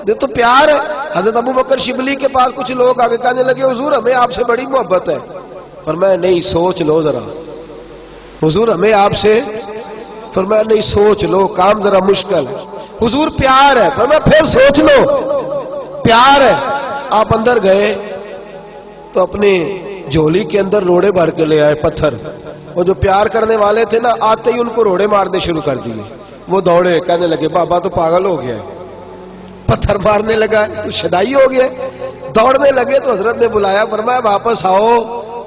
یہ تو پیار ہے۔ حضرت ابو بکر شبلی کے پاس کچھ لوگ آگے کہنے لگے حضور ہمیں آپ سے بڑی محبت ہے، فرمایا نہیں سوچ لو ذرا، حضور ہمیں آپ سے، فرمایا نہیں سوچ لو کام ذرا مشکل ہے، حضور پیار ہے، فرمایا پھر سوچ لو پیار ہے۔ آپ اندر گئے تو اپنے جھولی کے اندر روڑے بھر کے لے آئے پتھر، وہ جو پیار کرنے والے تھے نا آتے ہی ان کو روڑے مارنے شروع کر دیے، وہ دوڑے کہنے لگے بابا تو پاگل ہو گیا ہے، پتھر مارنے لگا ہے تو شدائی ہو گیا، دوڑنے لگے تو حضرت نے بلایا، فرمایا واپس آؤ،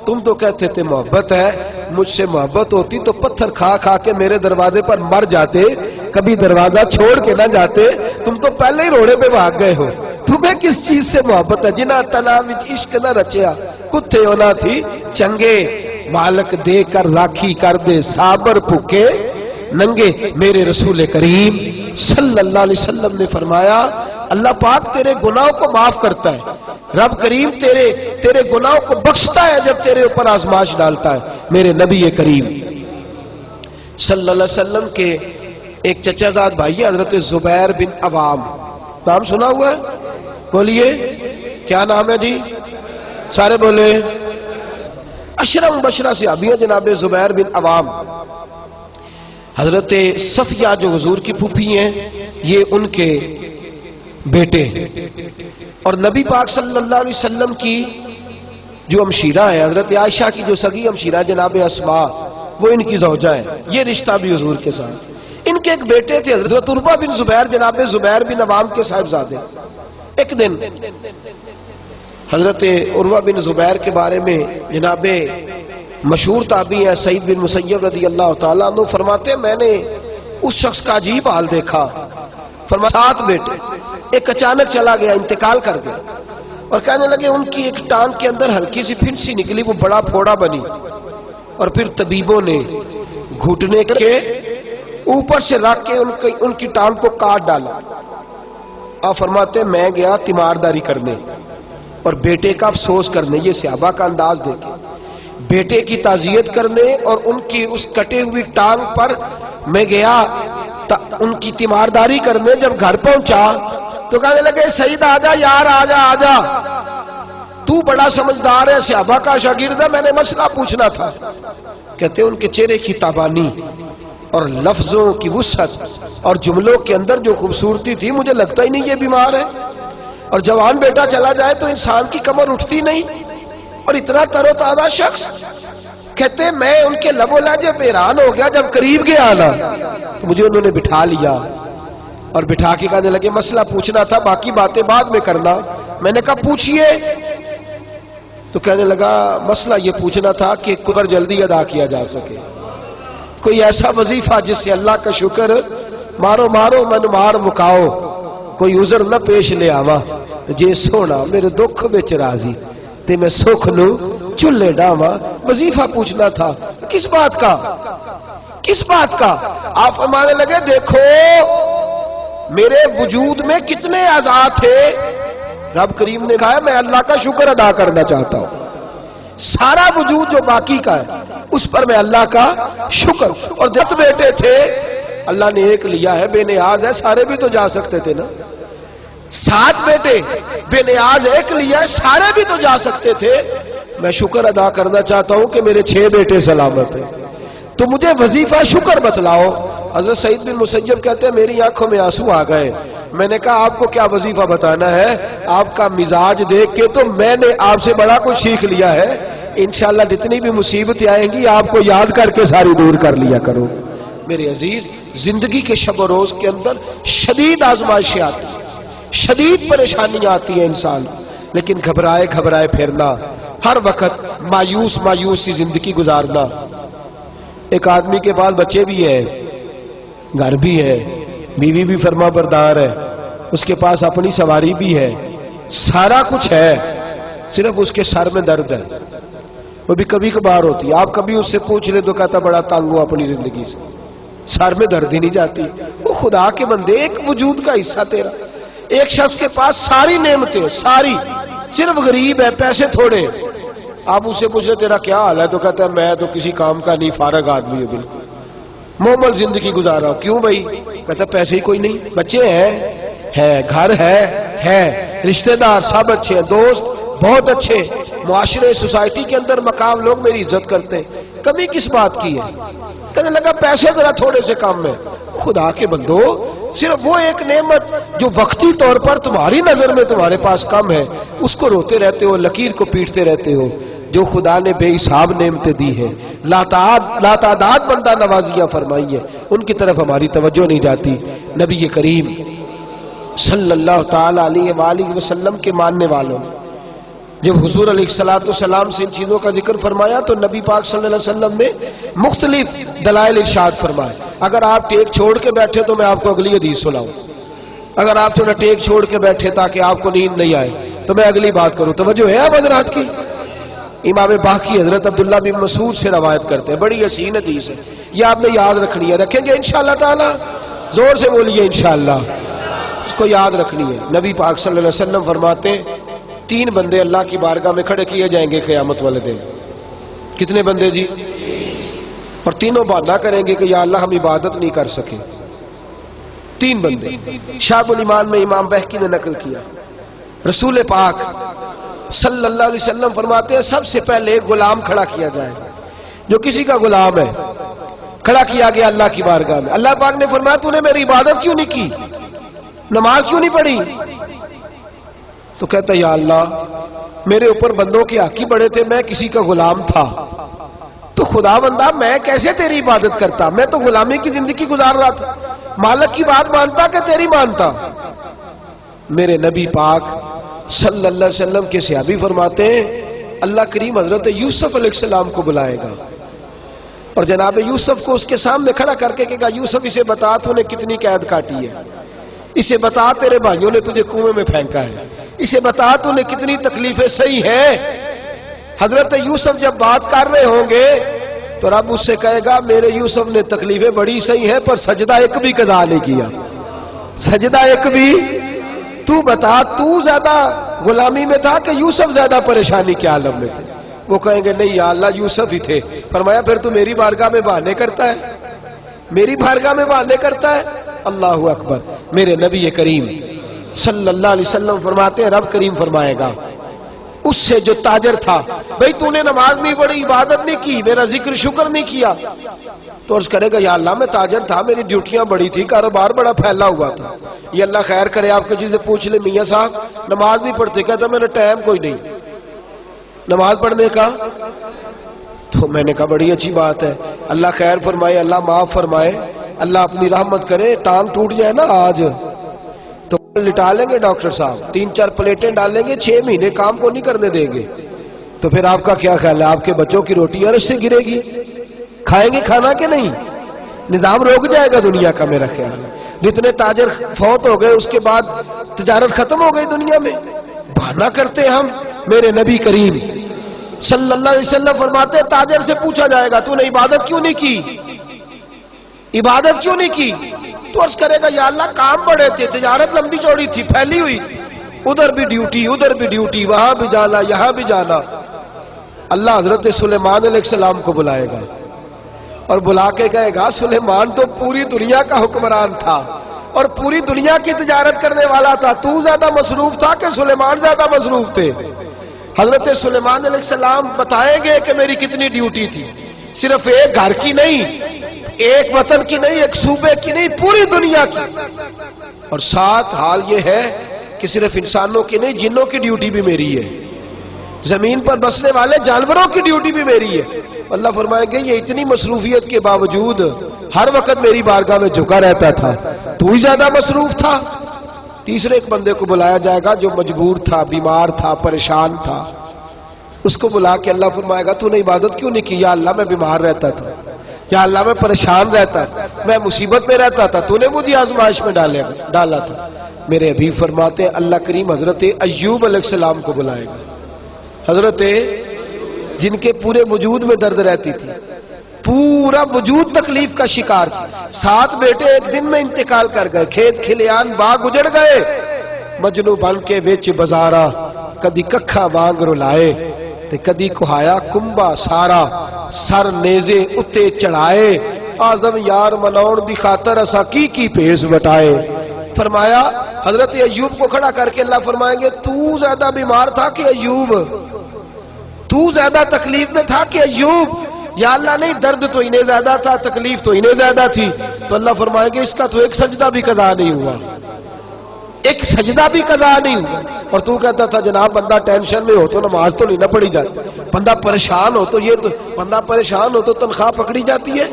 تم تو کہتے تھے محبت ہے، مجھ سے محبت ہوتی تو پتھر کھا کھا کے میرے دروازے پر مر جاتے، کبھی دروازہ چھوڑ کے نہ جاتے، تم تو پہلے ہی روڑے پہ بھاگ گئے ہو، تمہیں کس چیز سے محبت ہے؟ جنا تنا وچ عشق نہ رچیا کتے ہونا تھی چنگے، مالک دے کر راکھی کر دے صابر بھوکے ننگے۔ میرے رسول کریم صلی اللہ علیہ وسلم نے فرمایا اللہ پاک تیرے گناہوں کو معاف کرتا ہے، رب کریم تیرے گناہوں کو بخشتا ہے جب تیرے اوپر آزمائش ڈالتا ہے۔ میرے نبی کریم صلی اللہ علیہ وسلم کے ایک چچا زاد بھائی حضرت زبیر بن عوام، نام سنا ہوا ہے؟ بولیے کیا نام ہے جی؟ سارے بولے۔ عشرہ مبشرہ صحابی ہیں جناب زبیر بن عوام۔ حضرت صفیہ جو حضور کی پھوپھی ہیں یہ ان کے بیٹے، اور نبی پاک صلی اللہ علیہ وسلم کی جو ہمشیرہ ہے حضرت عائشہ کی جو سگی ہمشیرہ جناب اسماء، وہ ان کی زوجہ ہے، یہ رشتہ بھی حضور کے ساتھ۔ ان کے ایک بیٹے تھے حضرت عروہ بن زبیر جناب زبیر بن عوام کے صاحبزادے۔ ایک دن حضرت عروہ بن زبیر کے بارے میں جناب مشہور تابعی ہے سعید بن مسیب رضی اللہ تعالیٰ عنہ فرماتے ہیں میں نے اس شخص کا عجیب حال دیکھا، فرمایا 7 بیٹے، ایک اچانک چلا گیا انتقال کر گیا، اور کہنے لگے ان کی ایک ٹانگ کے اندر ہلکی سی پھنسی نکلی، وہ بڑا پھوڑا بنی، اور پھر طبیبوں نے گھٹنے کے اوپر سے رکھ کے ان کی ٹانگ کو کاٹ ڈالا۔ آپ فرماتے ہیں میں گیا تیمارداری کرنے اور بیٹے کا افسوس کرنے، یہ صحابہ کا انداز دیکھیں، بیٹے کی تعزیت کرنے اور ان کی اس کٹے ہوئی ٹانگ پر میں گیا ان کی تیمارداری کرنے۔ جب گھر پہنچا تو کہنے لگے سعید آجا یار آجا آجا، تو بڑا سمجھدار ہے، صحابہ کا شاگرد ہے، میں نے مسئلہ پوچھنا تھا۔ کہتے ہیں ان کے چہرے کی تابانی اور لفظوں کی وسعت اور جملوں کے اندر جو خوبصورتی تھی مجھے لگتا ہی نہیں یہ بیمار ہے، اور جوان بیٹا چلا جائے تو انسان کی کمر اٹھتی نہیں، اور اتنا تر و تازہ شخص۔ کہتے ہیں میں ان کے لب و لہجے پہ حیران ہو گیا، جب قریب گیا نا تو مجھے انہوں نے بٹھا لیا اور بٹھا کے کہنے لگے مسئلہ پوچھنا تھا، باقی باتیں بعد میں کرنا۔ میں نے کہا پوچھئے، تو کہنے لگا مسئلہ یہ پوچھنا تھا کہ قدر جلدی ادا کیا جا سکے، کوئی ایسا وظیفہ جس سے اللہ کا شکر مارو مارو من مار مکاؤ، کوئی عذر نہ پیش لے آوا، جے سونا میرے دکھ بچ راضی تے میں سکھ نو چلے ڈاوا۔ وظیفہ پوچھنا تھا، کس بات کا؟ کس بات کا؟ آپ فرمانے لگے دیکھو میرے وجود میں کتنے اعضاء تھے، رب کریم نے کہا میں اللہ کا شکر ادا کرنا چاہتا ہوں، سارا وجود جو باقی کا ہے اس پر میں اللہ کا شکر۔ اور 10 بیٹے تھے اللہ نے ایک لیا ہے، بے نیاز ہے، سارے بھی تو جا سکتے تھے نا۔ 7 بیٹے بے نیاز ایک لیا ہے، سارے بھی تو جا سکتے تھے، میں شکر ادا کرنا چاہتا ہوں کہ میرے 6 بیٹے سلامت ہیں، تو مجھے وظیفہ شکر بتلاؤ۔ حضرت سعید بن مسیب کہتے ہیں میری آنکھوں میں آنسو آ گئے، میں نے کہا آپ کو کیا وظیفہ بتانا ہے؟ آپ کا مزاج دیکھ کے تو میں نے آپ سے بڑا کچھ سیکھ لیا ہے، انشاءاللہ جتنی بھی مصیبتیں آئیں گی آپ کو یاد کر کے ساری دور کر لیا کرو۔ میرے عزیز زندگی کے شب و روز کے اندر شدید آزمائشیں آتی ہیں، شدید پریشانیاں آتی ہیں انسان، لیکن گھبرائے گھبرائے پھرنا، ہر وقت مایوس سی زندگی گزارنا۔ ایک آدمی کے پاس بچے بھی ہیں، گھر بھی ہے، بیوی بھی فرما بردار ہے، اس کے پاس اپنی سواری بھی ہے، سارا کچھ ہے، صرف اس کے سر میں درد ہے، وہ بھی کبھی کبھار ہوتی ہے۔ آپ کبھی اس سے پوچھ لیں تو کہتا بڑا تنگ ہو اپنی زندگی سے، سر میں درد ہی نہیں جاتی۔ وہ خدا کے بندے، ایک وجود کا حصہ تیرا، ایک شخص کے پاس ساری نعمتیں، ساری، صرف غریب ہے، پیسے تھوڑے، آپ اس سے پوچھ لیں تیرا کیا حال ہے تو کہتا ہے میں تو کسی کام کا نہیں، فارغ آدمی ہوں، بالکل معمول زندگی گزارا ہوں۔ کیوں بھائی؟ کہتا پیسے ہی کوئی نہیں، بچے ہیں، ہے، گھر ہے، رشتہ دار سب اچھے ہیں، دوست بہت اچھے، معاشرے سوسائٹی کے اندر مقام، لوگ میری عزت کرتے ہیں، کمی کس بات کی ہے؟ کہنے لگا پیسے ذرا تھوڑے سے کم ہے۔ خدا کے بندو، صرف وہ ایک نعمت جو وقتی طور پر تمہاری نظر میں تمہارے پاس کم ہے، اس کو روتے رہتے ہو، لکیر کو پیٹتے رہتے ہو۔ جو خدا نے بے حساب نعمتیں دی ہیں، لا تعداد بندہ نوازیاں فرمائی ہیں، ان کی طرف ہماری توجہ نہیں جاتی۔ نبی کریم صلی اللہ تعالی علیہ وآلہ وسلم کے ماننے والوں نے جب حضور علیہ السلام سے ان چیزوں کا ذکر فرمایا تو نبی پاک صلی اللہ علیہ وسلم نے مختلف دلائل ارشاد فرمائے۔ اگر آپ ٹیک چھوڑ کے بیٹھے تو میں آپ کو اگلی حدیث سناؤں، اگر آپ تھوڑا ٹیک چھوڑ کے بیٹھے تاکہ آپ کو نیند نہیں آئے تو میں اگلی بات کروں۔ توجہ ہے اب حضرات کی؟ امام باقی حضرت عبداللہ بن مسعود سے روایت کرتے ہیں، بڑی حسین حدیث ہے، یہ آپ نے یاد رکھنی ہے۔ رکھیں گے انشاءاللہ تعالی؟ زور سے بولیے انشاءاللہ، اس کو یاد رکھنی ہے۔ نبی پاک صلی اللہ علیہ وسلم فرماتے ہیں 3 بندے اللہ کی بارگاہ میں کھڑے کیے جائیں گے قیامت والے دن۔ کتنے بندے جی؟ اور تینوں بہانہ کریں گے کہ یا اللہ ہم عبادت نہیں کر سکے۔ 3 بندے شعب الایمان میں امام بہقی نے نقل کیا۔ رسول پاک صلی اللہ علیہ وسلم فرماتے ہیں سب سے پہلے ایک غلام کھڑا کیا جائے، جو کسی کا غلام ہے، کھڑا کیا گیا اللہ کی بارگاہ میں۔ اللہ پاک نے فرمایا تو نے میری عبادت کیوں نہیں کی، نماز کیوں نہیں پڑھی؟ تو کہتا یا اللہ میرے اوپر بندوں کے حق ہی بڑے تھے، میں کسی کا غلام تھا، تو خدا بندہ میں کیسے تیری عبادت کرتا، میں تو غلامی کی زندگی گزار رہا تھا، مالک کی بات مانتا کہ تیری مانتا؟ میرے نبی پاک صلی اللہ علیہ وسلم کے صحابی فرماتے ہیں اللہ کریم حضرت یوسف علیہ السلام کو بلائے گا اور جناب یوسف کو اس کے سامنے کھڑا کر کے کہے گا یوسف اسے بتا تو نے کتنی قید کاٹی ہے، اسے بتا تیرے بھائیوں نے تجھے کنویں میں پھینکا ہے، اسے بتا تو نے کتنی تکلیفیں سہی ہیں۔ حضرت یوسف جب بات کر رہے ہوں گے تو رب اس سے کہے گا میرے یوسف نے تکلیفیں بڑی سہی ہیں پر سجدہ ایک بھی قضا نہیں کیا، سجدہ ایک بھی۔ تو بتا تو زیادہ غلامی میں تھا کہ یوسف زیادہ پریشانی کے عالم میں تھے؟ وہ کہیں گے نہیں یا اللہ یوسف ہی تھے۔ فرمایا پھر تو میری بارگاہ میں بہانے کرتا ہے، میری بارگاہ میں بہانے کرتا ہے؟ اللہ اکبر۔ میرے نبی کریم صلی اللہ علیہ وسلم فرماتے ہیں رب کریم فرمائے گا اس سے جو تاجر تھا بھئی تو نے نماز نہیں پڑھی، عبادت نہیں کی، میرا ذکر شکر نہیں کیا، تو عرض کرے گا یا اللہ میں تاجر تھا، میری ڈیوٹیاں بڑی تھی، کاروبار بڑا پھیلا ہوا تھا، یہ اللہ خیر کرے آپ کو چیزیں پوچھ لے میاں صاحب نماز نہیں پڑھتے، کہتا میں نے ٹائم کوئی نہیں نماز پڑھنے کا۔ تو میں نے کہا بڑی اچھی بات ہے، اللہ خیر فرمائے، اللہ معاف فرمائے، اللہ اپنی رحمت کرے، ٹانگ ٹوٹ جائے نا آج تو لٹا لیں گے ڈاکٹر صاحب، 3-4 پلیٹیں ڈالیں گے، 6 مہینے کام کو نہیں کرنے دیں گے، تو پھر آپ کا کیا خیال ہے آپ کے بچوں کی روٹی عرش سے گرے گی؟ کھائیں گے کھانا کہ نہیں؟ نظام روک جائے گا دنیا کا میرا خیال ہے۔ جتنے تاجر فوت ہو گئے اس کے بعد تجارت ختم ہو گئی دنیا میں، بہانہ کرتے ہم۔ میرے نبی کریم صلی اللہ علیہ وسلم فرماتے تاجر سے پوچھا جائے گا تو نے عبادت کیوں نہیں کی، عبادت کیوں نہیں کی؟ تو عرض کرے گا یا اللہ کام بڑے تھے، تجارت لمبی چوڑی تھی، پھیلی ہوئی، ادھر بھی ڈیوٹی ادھر بھی ڈیوٹی، وہاں بھی جانا یہاں بھی جانا۔ اللہ حضرت سلیمان علیہ السلام کو بلائے گا اور بلا کے کہے گا سلیمان تو پوری دنیا کا حکمران تھا اور پوری دنیا کی تجارت کرنے والا تھا، تو زیادہ مصروف تھا کہ سلیمان زیادہ مصروف تھے؟ حضرت سلیمان علیہ السلام بتائیں گے کہ میری کتنی ڈیوٹی تھی، صرف ایک گھر کی نہیں، ایک وطن کی نہیں، ایک صوبے کی نہیں، پوری دنیا کی۔ اور ساتھ حال یہ ہے کہ صرف انسانوں کی نہیں، جنوں کی ڈیوٹی بھی میری ہے، زمین پر بسنے والے جانوروں کی ڈیوٹی بھی میری ہے۔ اللہ فرمائیں گے یہ اتنی مصروفیت کے باوجود ہر وقت میری بارگاہ میں جھکا رہتا تھا، تو ہی زیادہ مصروف تھا۔ تیسرے ایک بندے کو بلایا جائے گا جو مجبور تھا، بیمار تھا، پریشان تھا، اس کو بلا کے اللہ فرمائے گا تو نے عبادت کیوں نہیں کی؟ یا اللہ میں بیمار رہتا تھا، یا اللہ میں پریشان رہتا تھا، میں مصیبت میں رہتا تھا، تو نے مجھے آزمائش میں ڈالا تھا۔ میرے حبیب فرماتے ہیں اللہ کریم حضرت ایوب علیہ السلام کو بلائے گا، حضرت جن کے پورے وجود میں درد رہتی تھی، پورا وجود تکلیف کا شکار تھا، 7 بیٹے ایک دن میں انتقال کر گئے، کھیت کھلیان باغ اجڑ گئے، مجنو بن کے وچ بازارا کدی ککھا وانگ رلائے تے کدی کہایا کنبا سارا، سر نیزے اتے چڑھائے، آدم یار مناؤن دی خاطر اسا کی پیس وٹائے، فرمایا حضرت ایوب کو کھڑا کر کے اللہ فرمائیں گے تو زیادہ بیمار تھا کہ ایوب؟ تو زیادہ تکلیف میں تھا کہ ایوب؟ یا اللہ نہیں، درد تو انہیں زیادہ تھا، تکلیف تو انہیں زیادہ تھی. تو اللہ فرمائے گے اس کا تو ایک سجدہ بھی قضا نہیں ہوا، ایک سجدہ بھی قضا نہیں ہوا. اور تو کہتا تھا جناب بندہ ٹینشن میں ہو تو نماز تو نہیں نہ پڑھی جاتی، بندہ پریشان ہو تو بندہ پریشان ہو تو تنخواہ پکڑی جاتی ہے،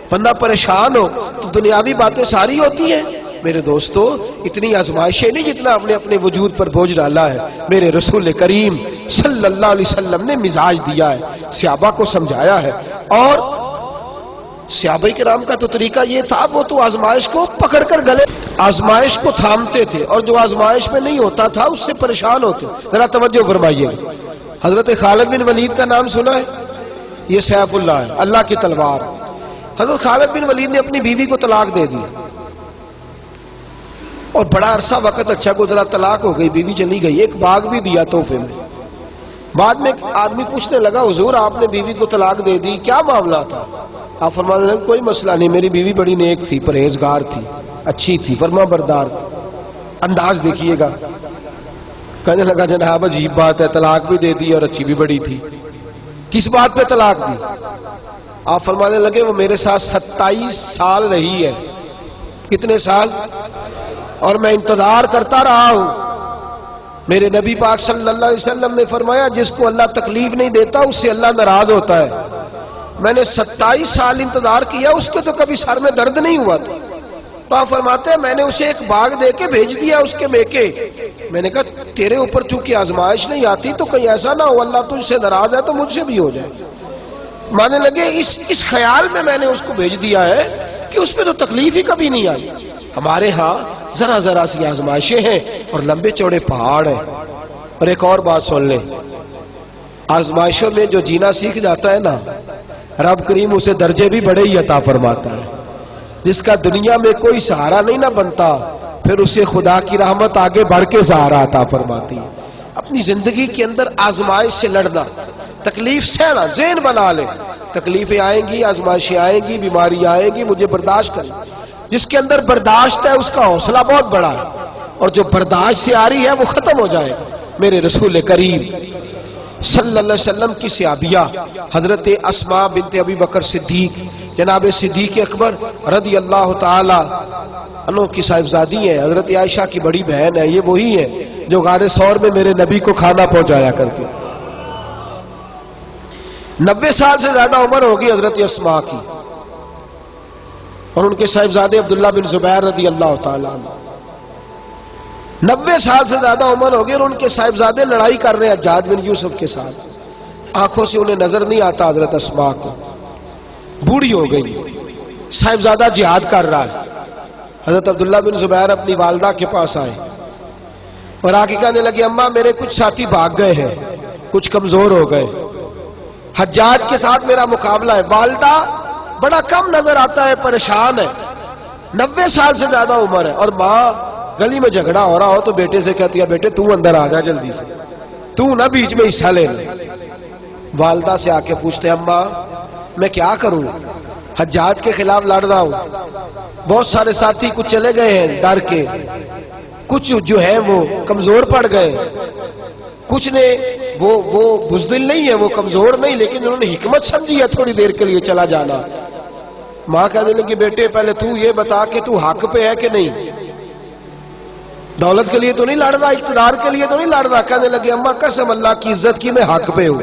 بندہ پریشان ہو تو دنیاوی باتیں ساری ہوتی ہیں. میرے دوستو اتنی آزمائشیں نہیں جتنا اپنے اپنے وجود پر بوجھ ڈالا ہے. میرے رسول کریم صلی اللہ علیہ وسلم نے مزاج دیا ہے، صحابہ کو سمجھایا ہے. اور صحابہ کرام کا تو طریقہ یہ تھا، وہ تو آزمائش کو پکڑ کر گلے آزمائش کو تھامتے تھے، اور جو آزمائش میں نہیں ہوتا تھا اس سے پریشان ہوتے. ذرا توجہ فرمائیے، حضرت خالد بن ولید کا نام سنا ہے؟ یہ سیف اللہ ہے، اللہ کی تلوار. حضرت خالد بن ولید نے اپنی بیوی کو طلاق دے دی اور بڑا عرصہ وقت اچھا گزرا، طلاق ہو گئی، بیوی چلی گئی. ایک باغ بھی دیا تحفے میں. بعد میں ایک آدمی پوچھنے لگا حضور آپ نے بیوی کو طلاق دے دی، کیا معاملہ تھا؟ آپ فرمانے لگے کوئی مسئلہ نہیں، میری بیوی بڑی نیک تھی، پرہیزگار تھی، اچھی تھی، فرما بردار. انداز دیکھیے گا. کہنے لگا جناب عجیب بات ہے، طلاق بھی دے دی اور اچھی بھی بڑی تھی، کس بات پہ طلاق دی؟ آپ فرمانے لگے وہ میرے ساتھ 27 سال رہی ہے. کتنے سال؟ اور میں انتظار کرتا رہا ہوں. میرے نبی پاک صلی اللہ علیہ وسلم نے فرمایا جس کو اللہ تکلیف نہیں دیتا اس سے اللہ ناراض ہوتا ہے. میں نے 27 سال انتظار کیا، اس کو تو کبھی سر میں درد نہیں ہوا تھا. تو آپ فرماتے ہیں میں نے اسے ایک باغ دے کے بھیج دیا اس کے میکے. میں نے کہا تیرے اوپر چونکہ آزمائش نہیں آتی تو کہیں ایسا نہ ہو اللہ تجھ سے ناراض ہے تو مجھ سے بھی ہو جائے. مانے لگے اس خیال میں نے اس کو بھیج دیا ہے کہ اس پہ تو تکلیف ہی کبھی نہیں آئی. ہمارے ہاں ذرا ذرا سی آزمائشیں ہیں اور لمبے چوڑے پہاڑ ہیں. اور ایک اور بات سن لیں، آزمائشوں میں جو جینا سیکھ جاتا ہے نا، رب کریم اسے درجے بھی بڑے ہی عطا فرماتا ہے. جس کا دنیا میں کوئی سہارا نہیں نہ بنتا پھر اسے خدا کی رحمت آگے بڑھ کے سہارا عطا فرماتی ہے. اپنی زندگی کے اندر آزمائش سے لڑنا، تکلیف سہنا، ذہن بنا لے تکلیفیں آئیں گی، آزمائشیں آئیں گی، بیماری آئیں گی، مجھے برداشت کرنا. جس کے اندر برداشت ہے اس کا حوصلہ بہت بڑا ہے، اور جو برداشت سے آ رہی ہے وہ ختم ہو جائے. میرے رسول کریم صلی اللہ علیہ وسلم کی صحابیہ حضرت اسماء بنت ابی بکر صدیق، جناب صدیق اکبر رضی اللہ تعالی عنہ کی صاحبزادی ہیں، حضرت عائشہ کی بڑی بہن ہے. یہ وہی ہے جو غار ثور میں میرے نبی کو کھانا پہنچایا کرتی. 90 سال سے زیادہ عمر ہوگی حضرت اسماء کی، اور ان کے صاحبزادے عبداللہ بن زبیر رضی اللہ تعالیٰ عنہ. 90 سال سے زیادہ عمر ہوگی اور ان کے صاحبزادے لڑائی کر رہے ہیں حجاج بن یوسف کے ساتھ. آنکھوں سے انہیں نظر نہیں آتا حضرت اسماء کو، بوڑھی ہو گئی، صاحبزادہ جہاد کر رہا ہے. حضرت عبداللہ بن زبیر اپنی والدہ کے پاس آئے اور آ کے کہنے لگے اماں میرے کچھ ساتھی بھاگ گئے ہیں، کچھ کمزور ہو گئے، حجاج کے ساتھ میرا مقابلہ ہے. والدہ بڑا کم نظر آتا ہے، پریشان ہے، 90 سال سے زیادہ عمر ہے. اور ماں گلی میں جھگڑا ہو رہا ہو تو بیٹے سے کہتی ہے بیٹے تو اندر آ جا جلدی سے، تو نہ بیچ میں حصہ لے لے. والدہ سے آ کے پوچھتے ہیں اماں میں کیا کروں، حجاج کے خلاف لڑ رہا ہوں، بہت سارے ساتھی کچھ چلے گئے ہیں ڈر کے، کچھ جو ہے وہ کمزور پڑ گئے، کچھ نے وہ بزدل نہیں ہے، وہ کمزور نہیں، لیکن انہوں نے حکمت سمجھی ہے تھوڑی دیر کے لیے چلا جانا. ماں کہنے لگی بیٹے پہلے تو یہ بتا کہ تو حق پہ ہے کہ نہیں، دولت کے لیے تو نہیں لڑ رہا، اقتدار کے لیے تو نہیں لڑ رہا. کہنے لگی اماں قسم اللہ کی عزت کی میں حق پہ ہوں،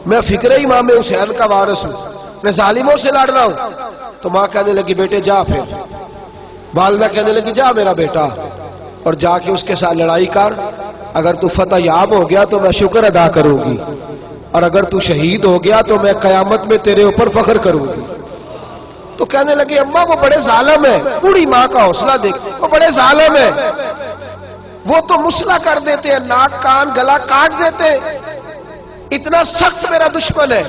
میں فکر امام حسین کا وارث ہوں، میں ظالموں سے لڑ رہا ہوں. تو ماں کہنے لگی بیٹے جا. پھر والدہ کہنے لگی جا میرا بیٹا اور جا کے اس کے ساتھ لڑائی کر، اگر تو فتح یاب ہو گیا تو میں شکر ادا کروں گی، اور اگر تو شہید ہو گیا تو میں قیامت میں تیرے اوپر فخر کروں گی. تو کہنے لگے اماں وہ بڑے ظالم ہے، بوڑھی ماں کا حوصلہ دیکھ، وہ بڑے ظالم ہے، وہ تو مسلح کر دیتے ہیں، ناک کان گلا کاٹ دیتے، اتنا سخت میرا دشمن ہے.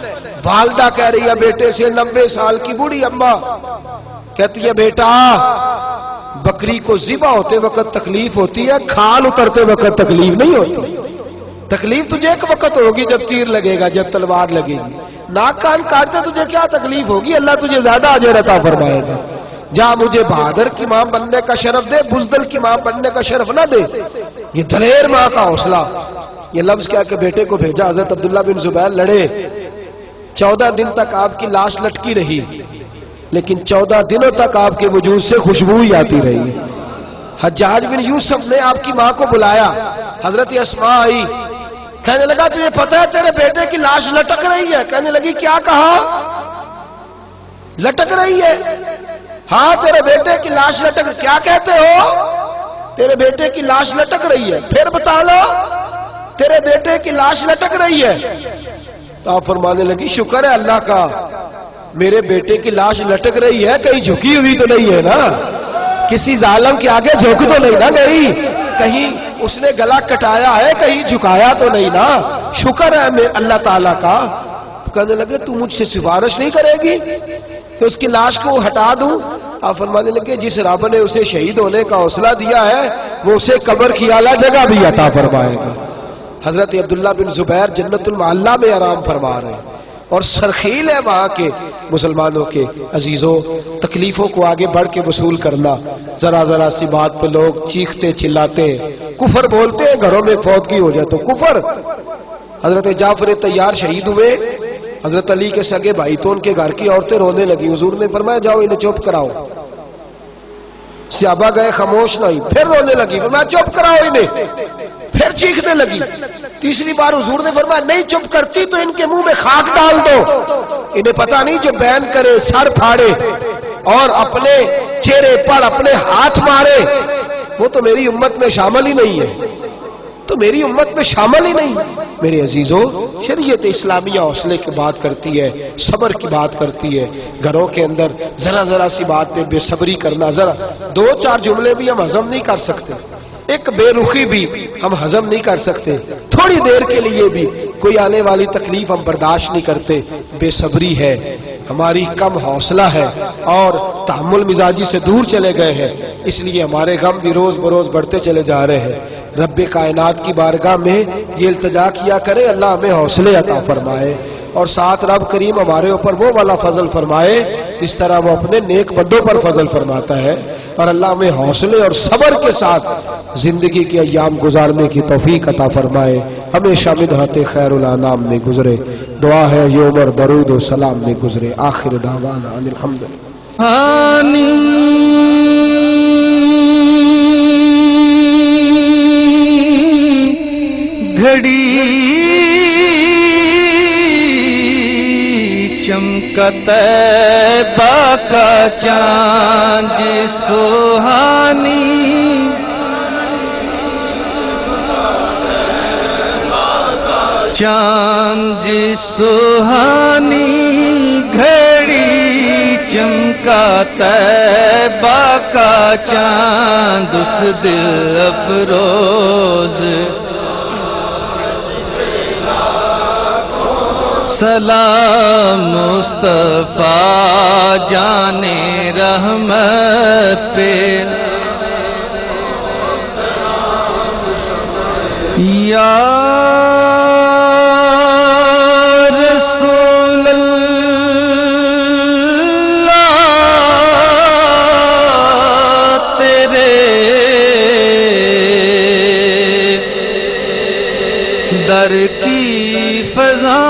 والدہ کہہ رہی ہے بیٹے سے، 90 سال کی بوڑھی اماں کہتی ہے بیٹا بکری کو ذبح ہوتے وقت تکلیف ہوتی ہے، کھال اترتے وقت تکلیف نہیں ہوتی. تکلیف تجھے ایک وقت ہوگی جب تیر لگے گا، جب تلوار لگے گی. ناک کان کاٹتے تجھے کیا تکلیف ہوگی، اللہ تجھے زیادہ اجر عطا فرمائے گا. جا مجھے بہادر کی ماں بننے کا شرف دے، بزدل کی ماں بننے کا شرف نہ دے۔ یہ دلیر ماں کا حوصلہ، یہ لفظ کیا کہ بیٹے کو بھیجا۔ حضرت عبداللہ بن زبیر لڑے، 14 دن تک آپ کی لاش لٹکی رہی، لیکن 14 دنوں تک آپ کے وجود سے خوشبو ہی آتی رہی۔ حجاج بن یوسف نے آپ کی ماں کو بلایا، حضرت اسماء آئی، کہنے لگا تجھے پتہ ہے تیرے بیٹے کی لاش لٹک رہی ہے؟ کہنے لگی کیا کہا؟ لٹک رہی ہے؟ ہاں تیرے بیٹے کی لاش لٹک، کیا کہتے ہو؟ تیرے بیٹے کی لاش لٹک رہی ہے، پھر بتا لو۔ تیرے بیٹے کی لاش لٹک رہی ہے۔ تو آپ فرمانے لگی شکر ہے اللہ کا، میرے بیٹے کی لاش لٹک رہی ہے، کہیں جھکی ہوئی تو نہیں ہے نا، کسی ظالم کے آگے جھک تو نہیں نا گئی، کہیں اس نے گلا کٹایا ہے، کہیں جھکایا تو نہیں نا، شکر ہے میں اللہ تعالیٰ کا۔ کہنے لگے تو مجھ سے سفارش نہیں کرے گی کہ اس کی لاش کو ہٹا دوں؟ آپ فرمانے لگے جس رب نے اسے شہید ہونے کا حوصلہ دیا ہے وہ اسے قبر کی اعلیٰ جگہ بھی عطا فرمائے گا۔ حضرت عبداللہ بن زبیر جنت المعلیٰ میں آرام فرما رہے ہیں، اور سرخیل ہے وہاں کے مسلمانوں کے عزیزوں، تکلیفوں کو آگے بڑھ کے وصول کرنا۔ ذرا ذرا سی بات پہ لوگ چیختے چلاتے ہیں، کفر بولتے ہیں، گھروں میں فوتگی ہو جائے تو کفر۔ حضرت جعفر طیار شہید ہوئے، حضرت علی کے سگے بھائی تو ان کے گھر کی عورتیں رونے لگی، حضور نے فرمایا جاؤ انہیں چپ کراؤ۔ صحابہ گئے، خاموش نہیں، پھر رونے لگی، فرمایا چپ کراؤ انہیں، پھر چیخنے لگی۔ تیسری بار حضور نے فرمایا نہیں چپ کرتی تو ان کے منہ میں خاک ڈال دو، انہیں پتہ نہیں جو بین کرے، سر پھاڑے اور اپنے چہرے پر اپنے ہاتھ مارے وہ تو میری امت میں شامل ہی نہیں ہے، تو میری امت میں شامل ہی نہیں۔ میرے عزیزوں، شریعت اسلامیہ حوصلے کی بات کرتی ہے، صبر کی بات کرتی ہے۔ گھروں کے اندر ذرا ذرا سی بات پہ بے صبری کرنا، ذرا 2-4 جملے بھی ہم ہضم نہیں کر سکتے، ایک بے رخی بھی ہم ہضم نہیں کر سکتے، تھوڑی دیر کے لیے بھی کوئی آنے والی تکلیف ہم برداشت نہیں کرتے۔ بے صبری ہے، ہماری کم حوصلہ ہے، اور تحمل مزاجی سے دور چلے گئے ہیں، اس لیے ہمارے غم بھی روز بروز بڑھتے چلے جا رہے ہیں۔ رب کائنات کی بارگاہ میں یہ التجا کیا کرے اللہ ہمیں حوصلے عطا فرمائے، اور ساتھ رب کریم ہمارے اوپر وہ والا فضل فرمائے اس طرح وہ اپنے نیک بندوں پر فضل فرماتا ہے، اور اللہ ہمیں حوصلے اور صبر کے ساتھ زندگی کے ایام گزارنے کی توفیق عطا فرمائے، ہمیشہ مدحت خیر الانام میں گزرے۔ دعا ہے یہ عمر درود و سلام میں گزرے۔ آخر دعوانا ان الحمدللہ۔ گھڑی چمکا طیبہ کا چاند سہانی، چاند سہانی، گھڑی چمکا طیبہ کا چاند اس دل افروز، سلام مصطفیٰ جان رحمت پہ، یا رسول اللہ تیرے در کی فضا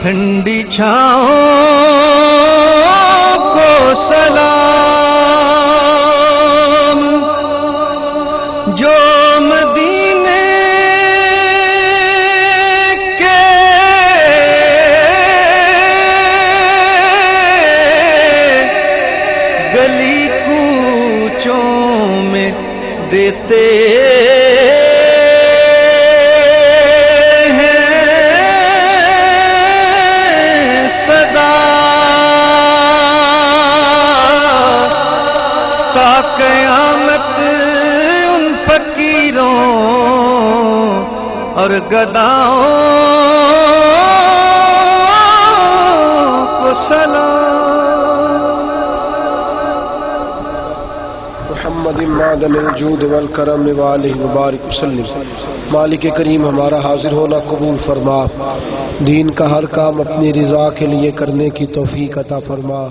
ٹھنڈی چھاؤں کو سلام، جو مدینے کے گلی کوچوں میں دیتے قیامت ان فقیروں اور گداؤں محمد معدن الجود والکرم وآلہ مبارک وسلم۔ مالک کریم ہمارا حاضر ہونا قبول فرما، دین کا ہر کام اپنی رضا کے لیے کرنے کی توفیق عطا فرما۔